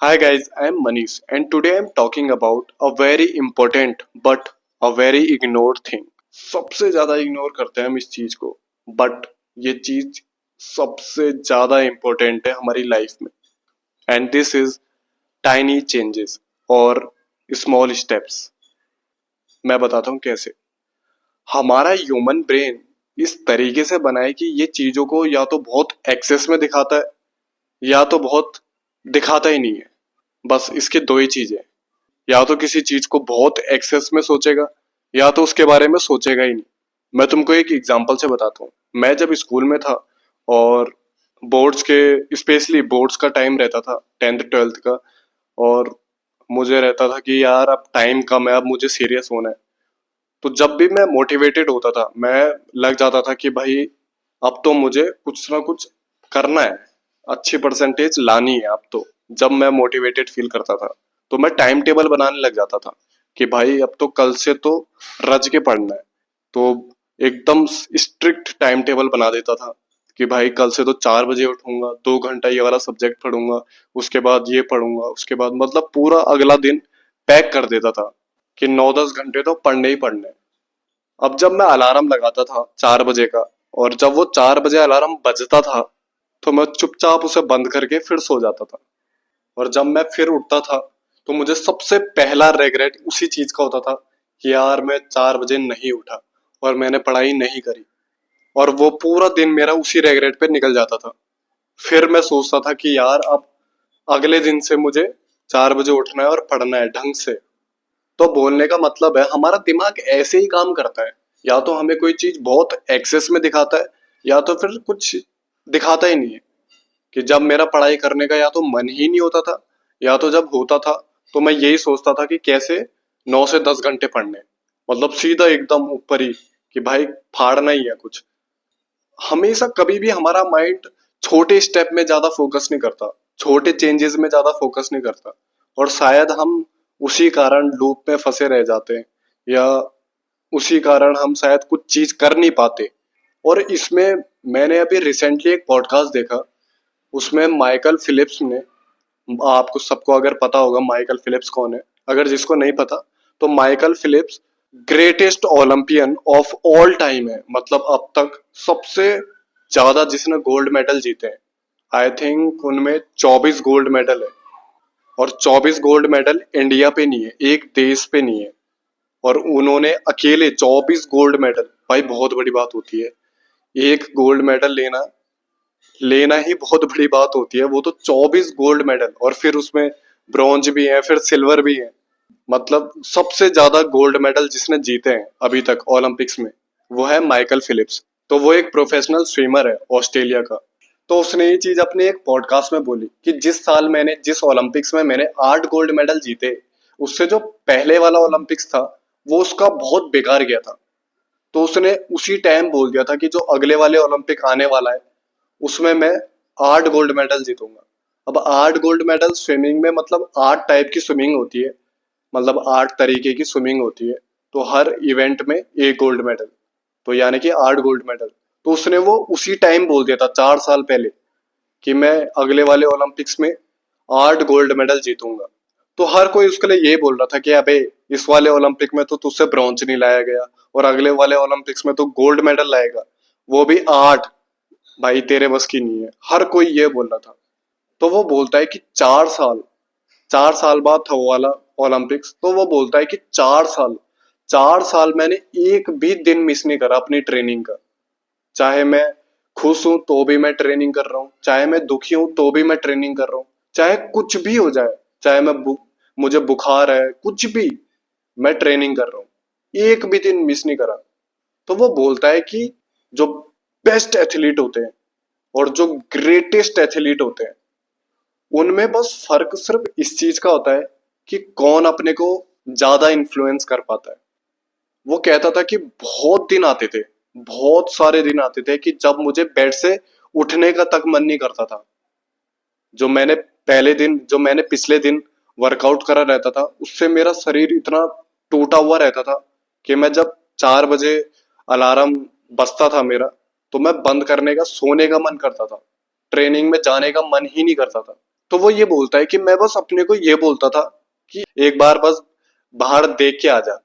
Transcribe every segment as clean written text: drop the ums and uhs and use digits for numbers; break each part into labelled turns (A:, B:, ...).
A: Hi guys, I am Manish and today I am talking about a very important but a very ignored thing. सबसे ज्यादा ignore करते हैं हम इस चीज को, बट ये चीज सबसे ज्यादा इम्पोर्टेंट है हमारी लाइफ में and this is tiny changes और स्मॉल स्टेप्स। मैं बताता हूँ कैसे। हमारा ह्यूमन ब्रेन इस तरीके से बना है कि ये चीजों को या तो बहुत एक्सेस में दिखाता है या तो बहुत दिखाता ही नहीं है। बस इसके दो ही चीजें, या तो किसी चीज को बहुत एक्सेस में सोचेगा या तो उसके बारे में सोचेगा ही नहीं। मैं तुमको एक एग्जांपल से बताता हूँ। मैं जब स्कूल में था और बोर्ड्स के स्पेशली बोर्ड्स का टाइम रहता था 10th 12th का, और मुझे रहता था कि यार अब टाइम कम है, अब मुझे सीरियस होना है। तो जब भी मैं मोटिवेटेड होता था मैं लग जाता था कि भाई अब तो मुझे कुछ ना कुछ करना है, अच्छी परसेंटेज लानी है अब तो। जब मैं मोटिवेटेड फील करता था तो मैं टाइम टेबल बनाने लग जाता था कि भाई अब तो कल से तो रज के पढ़ना है। तो एकदम स्ट्रिक्ट टाइम टेबल बना देता था कि भाई कल से तो 4 बजे उठूंगा, 2 घंटा ये वाला सब्जेक्ट पढ़ूंगा, उसके बाद ये पढ़ूंगा, उसके बाद मतलब पूरा अगला दिन पैक कर देता था कि 9 10 घंटे तो पढ़ने ही पढ़ने हैं। अब जब मैं अलार्म लगाता था 4 बजे का, और जब वो 4 बजे अलार्म बजता था तो मैं चुपचाप उसे बंद करके फिर सो जाता था। और जब मैं फिर उठता था तो मुझे सबसे पहला रेग्रेट उसी चीज का होता था कि यार मैं 4 बजे नहीं उठा और मैंने पढ़ाई नहीं करी। और वो पूरा दिन मेरा उसी रेग्रेट पे निकल जाता था। फिर मैं सोचता था कि यार अब अगले दिन से मुझे 4 बजे उठना है और पढ़ना है ढंग से। तो बोलने का मतलब है हमारा दिमाग ऐसे ही काम करता है, या तो हमें कोई चीज बहुत एक्सेस में दिखाता है या तो फिर कुछ दिखाता ही नहीं है। कि जब मेरा पढ़ाई करने का या तो मन ही नहीं होता था या तो जब होता था तो मैं यही सोचता था कि कैसे 9 से 10 घंटे पढ़ने, मतलब सीधा एकदम ऊपर ही कि भाई फाड़ना ही है कुछ। हमेशा कभी भी हमारा माइंड छोटे स्टेप में ज्यादा फोकस नहीं करता, छोटे चेंजेस में ज्यादा फोकस नहीं करता, और शायद हम उसी कारण लूप में फंसे रह जाते हैं, या उसी कारण हम शायद कुछ चीज कर नहीं पाते। और इसमें मैंने अभी रिसेंटली एक पॉडकास्ट देखा, उसमें माइकल फिलिप्स ने, आपको सबको अगर पता होगा माइकल फिलिप्स कौन है, अगर जिसको नहीं पता तो Michael Phelps greatest Olympian of all time है। मतलब अब तक सबसे ज्यादा जिसने गोल्ड मेडल जीते हैं, आई थिंक उनमें 24 गोल्ड मेडल है। और 24 गोल्ड मेडल इंडिया पे नहीं है, एक देश पे नहीं है, और उन्होंने अकेले 24 गोल्ड मेडल, भाई बहुत बड़ी बात होती है। एक गोल्ड मेडल लेना लेना ही बहुत बड़ी बात होती है, वो तो 24 गोल्ड मेडल, और फिर उसमें ब्रॉन्ज भी है, फिर सिल्वर भी है। मतलब सबसे ज्यादा गोल्ड मेडल जिसने जीते हैं अभी तक ओलंपिक्स में वो है माइकल फिलिप्स। तो वो एक प्रोफेशनल स्विमर है ऑस्ट्रेलिया का। तो उसने ये चीज अपने एक पॉडकास्ट में बोली कि जिस साल मैंने, जिस ओलंपिक्स में मैंने 8 गोल्ड मेडल जीते, उससे जो पहले वाला ओलंपिक्स था वो उसका बहुत बेकार गया था। तो उसने उसी टाइम बोल दिया था कि जो अगले वाले ओलंपिक आने वाला है उसमें मैं 8 गोल्ड मेडल जीतूंगा। अब 8 गोल्ड मेडल स्विमिंग में, मतलब 8 टाइप की स्विमिंग होती है, मतलब 8 तरीके की स्विमिंग होती है। तो हर इवेंट में एक गोल्ड मेडल, तो यानी कि 8 गोल्ड मेडल। तो उसने वो उसी टाइम बोल दिया था 4 साल पहले कि मैं अगले वाले ओलंपिक्स में 8 गोल्ड मेडल जीतूंगा। तो हर कोई उसके लिए ये बोल रहा था कि अबे इस वाले ओलंपिक में तो तुझसे ब्रॉन्ज नहीं लाया गया और अगले वाले ओलंपिक्स में तो गोल्ड मेडल लाएगा, वो भी 8। भाई तेरे बस की नहीं है, हर कोई ये बोल रहा था। तो वो बोलता है कि 4 साल बाद था वो वाला ओलंपिक्स, तो वो बोलता है कि 4 साल, 4 साल मैंने एक भी दिन मिस नहीं करा अपनी ट्रेनिंग का। चाहे मैं खुश हूं तो भी मैं ट्रेनिंग कर रहा हूँ, चाहे मैं दुखी हूं तो भी मैं ट्रेनिंग कर रहा हूँ, चाहे कुछ भी हो जाए, चाहे मुझे बुखार है, कुछ भी, मैं ट्रेनिंग कर रहा हूँ, एक भी दिन मिस नहीं करा। तो वो बोलता है कि जो बेस्ट एथलीट होते हैं और जो ग्रेटेस्ट एथलीट होते हैं उनमें बस फर्क सिर्फ इस चीज का होता है कि कौन अपने को ज्यादा इन्फ्लुएंस कर पाता है। वो कहता था कि बहुत दिन आते थे, बहुत सारे दिन आते थे कि जब मुझे बेड से उठने का तक मन नहीं करता था। जो मैंने पिछले दिन वर्कआउट करा रहता था उससे मेरा शरीर इतना टूटा हुआ रहता था कि मैं जब 4 बजे अलार्म बजता था मेरा, तो मैं बंद करने का, सोने का मन करता था, ट्रेनिंग में जाने का मन ही नहीं करता था। तो वो ये बोलता है कि मैं बस अपने को ये बोलता था कि एक बार बस बाहर देख के आ जा,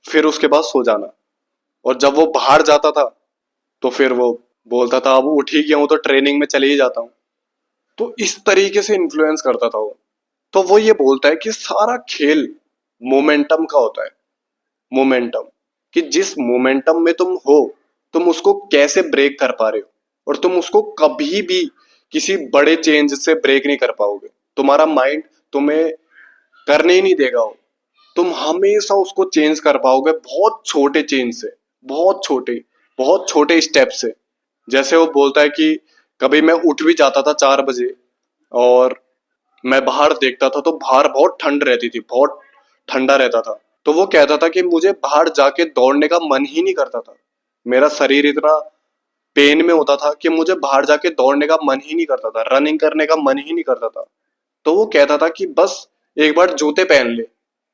A: फिर उसके बाद सो जाना। और जब वो बाहर जाता था तो फिर वो बोलता था अब उठ ही गया हूं तो ट्रेनिंग में चले ही जाता हूँ। तो इस तरीके से इन्फ्लुएंस करता था वो। तो वो ये बोलता है कि सारा खेल मोमेंटम का होता है। मोमेंटम, कि जिस मोमेंटम में तुम हो, तुम उसको कैसे ब्रेक कर पा रहे हो। और तुम उसको कभी भी किसी बड़े चेंज से ब्रेक नहीं कर पाओगे। तुम्हारा माइंड तुम्हें करने ही नहीं देगा वो। तुम हमेशा उसको चेंज कर पाओगे बहुत छोटे चेंज से, बहुत छोटे स्टेप से। जैसे वो बोलता है कि कभी मैं उठ भी जाता था 4 बजे और मैं बाहर देखता था तो बाहर बहुत ठंड रहती थी, बहुत ठंडा रहता था। तो वो कहता था कि मुझे बाहर जाके दौड़ने का मन ही नहीं करता था। मेरा शरीर इतना पेन में होता था कि मुझे बाहर जाके दौड़ने का मन ही नहीं करता था, रनिंग करने का मन ही नहीं करता था। तो वो कहता था कि बस एक बार जूते पहन ले,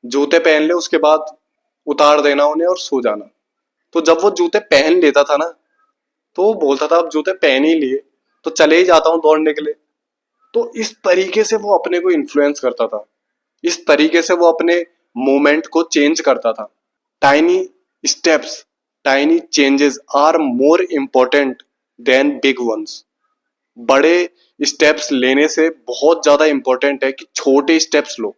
A: जूते पहन ले, उसके बाद उतार देना उन्हें और सो जाना। तो जब वो जूते पहन लेता था ना, तो वो बोलता था अब जूते पहन ही लिए तो चले ही जाता हूँ दौड़ने के लिए। तो इस तरीके से वो अपने को इन्फ्लुएंस करता था। इस तरीके से वो अपने मोमेंट को चेंज करता था। Tiny steps, tiny changes are more important than big ones. बड़े स्टेप्स लेने से बहुत ज्यादा इंपॉर्टेंट है कि छोटे स्टेप्स लो।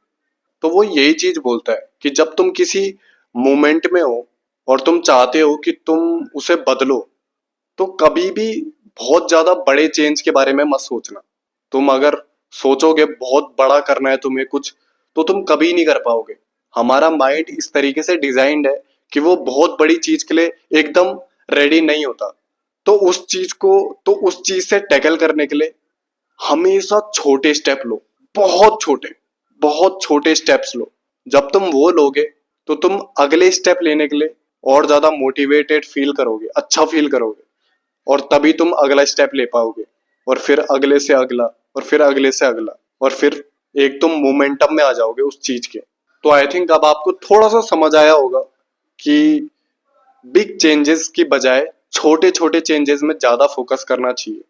A: तो वो यही चीज बोलता है कि जब तुम किसी मोमेंट में हो और तुम चाहते हो कि तुम उसे बदलो, तो कभी भी बहुत ज्यादा बड़े चेंज के बारे में मत सोचना। तुम अगर सोचोगे बहुत बड़ा करना है तुम्हें कुछ, तो तुम कभी नहीं कर पाओगे। हमारा माइंड इस तरीके से डिजाइंड है कि वो बहुत बड़ी चीज के लिए एकदम रेडी नहीं होता। तो उस चीज से टैकल करने के लिए हमेशा छोटे स्टेप लो। बहुत छोटे, बहुत छोटे स्टेप्स लो। जब तुम वो लोगे तो तुम अगले स्टेप लेने के लिए और ज्यादा मोटिवेटेड फील करोगे, अच्छा फील करोगे। और तभी तुम अगला स्टेप ले पाओगे। और फिर अगले से अगला, और फिर अगले से अगला, और फिर एक तुम मोमेंटम में आ जाओगे उस चीज के। तो आई थिंक अब आपको थोड़ा सा समझ आया होगा कि बिग चेंजेस की बजाय छोटे छोटे चेंजेस में ज्यादा फोकस करना चाहिए,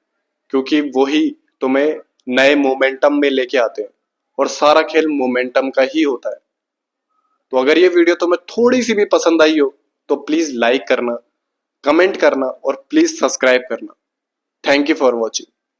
A: क्योंकि वही तुम्हें नए मोमेंटम में लेके आते हैं। और सारा खेल मोमेंटम का ही होता है। तो अगर ये वीडियो तुम्हें थोड़ी सी भी पसंद आई हो तो प्लीज लाइक करना, कमेंट करना और प्लीज सब्सक्राइब करना। Thank you for watching.